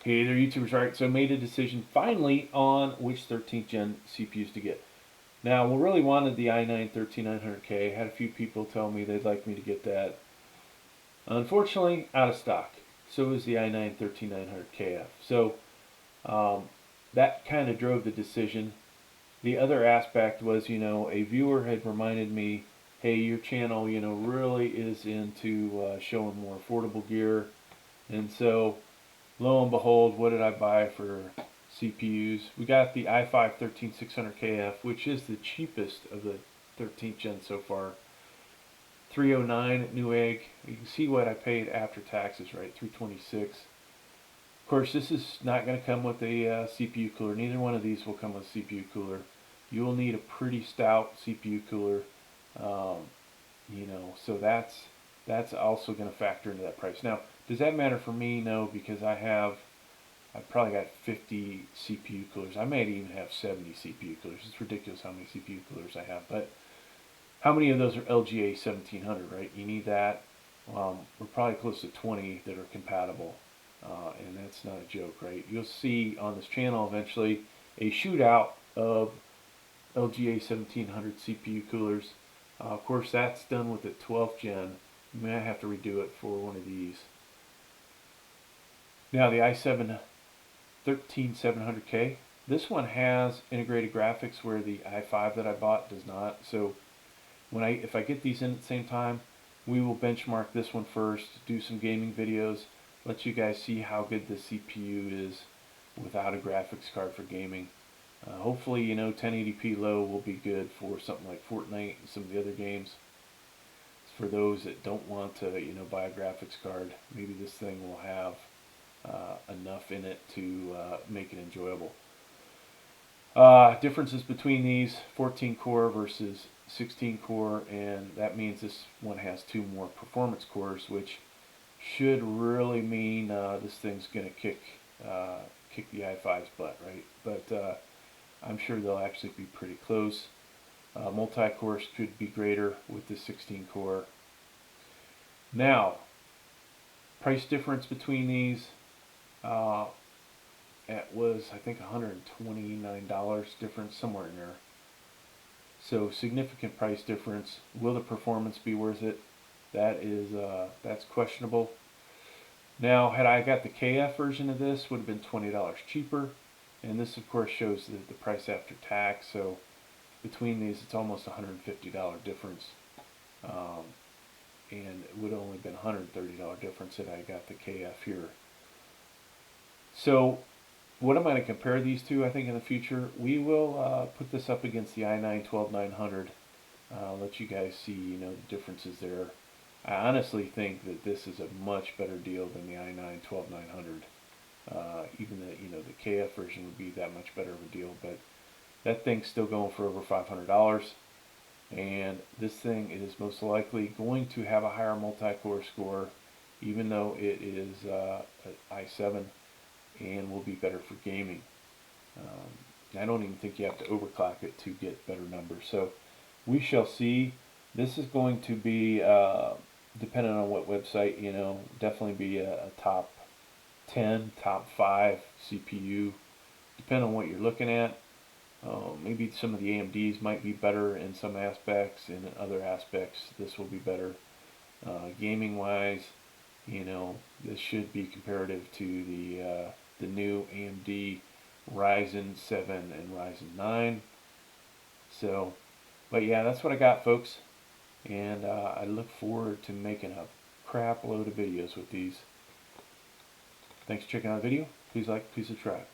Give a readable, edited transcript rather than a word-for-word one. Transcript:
Hey there, YouTubers. Right, so made a decision finally on which 13th gen CPUs to get. Now, we really wanted the i9 13900K. Had a few people tell me they'd like me to get that. Unfortunately, out of stock. So is the i9 13900KF. So that kind of drove the decision. The other aspect was, a viewer had reminded me, hey, your channel, really is into showing more affordable gear. And so lo and behold, what did I buy for CPUs? We got the i5 13600KF, which is the cheapest of the 13th gen so far. 309 at Newegg. You can see what I paid after taxes, right? 326. Of course, this is not going to come with a CPU cooler. Neither one of these will come with a CPU cooler. You will need a pretty stout CPU cooler, um, so that's also going to factor into that price. Now, does that matter for me? No, because I've probably got 50 CPU coolers. I might even have 70 CPU coolers. It's ridiculous how many CPU coolers I have. But how many of those are LGA 1700, right? You need that. We're probably close to 20 that are compatible. And that's not a joke, right? You'll see on this channel eventually a shootout of LGA 1700 CPU coolers. Of course, that's done with the 12th gen. You may have to redo it for one of these. Now, the i7 13700K. This one has integrated graphics where the i5 that I bought does not. So if I get these in at the same time, we will benchmark this one first, do some gaming videos, let you guys see how good the CPU is without a graphics card for gaming. Hopefully, 1080p low will be good for something like FortNite and some of the other games. For those that don't want to, buy a graphics card, maybe this thing will have enough in it to make it enjoyable. Differences between these 14 core versus 16 core, and that means this one has 2 more performance cores, which should really mean this thing's going to kick the i5's butt, right? But I'm sure they'll actually be pretty close. Multi-core could be greater with the 16 core. Now, price difference between these. It was, I think, $129 difference, somewhere in there. So significant price difference. Will the performance be worth it? That's questionable. Now, had I got the KF version of this, would have been $20 cheaper. And this, of course, shows the price after tax. So between these, it's almost $150 difference. And it would have only been $130 difference had I got the KF here. So what am I going to compare these to? I think in the future we will put this up against the i9 12900. Let you guys see, the differences there. I honestly think that this is a much better deal than the i9 12900. Even the KF version would be that much better of a deal, but that thing's still going for over $500. And this thing is most likely going to have a higher multi-core score, even though it is an i7, and will be better for gaming. I don't even think you have to overclock it to get better numbers. So we shall see. This is going to be, depending on what website, definitely be a top 10, top 5 CPU, depending on what you're looking at. Maybe some of the AMDs might be better in some aspects, and in other aspects this will be better. Gaming wise, this should be comparative to the new AMD Ryzen 7 and Ryzen 9. So, but yeah, that's what I got, folks, and I look forward to making a crap load of videos with these. Thanks for checking out the video. Please like, please subscribe.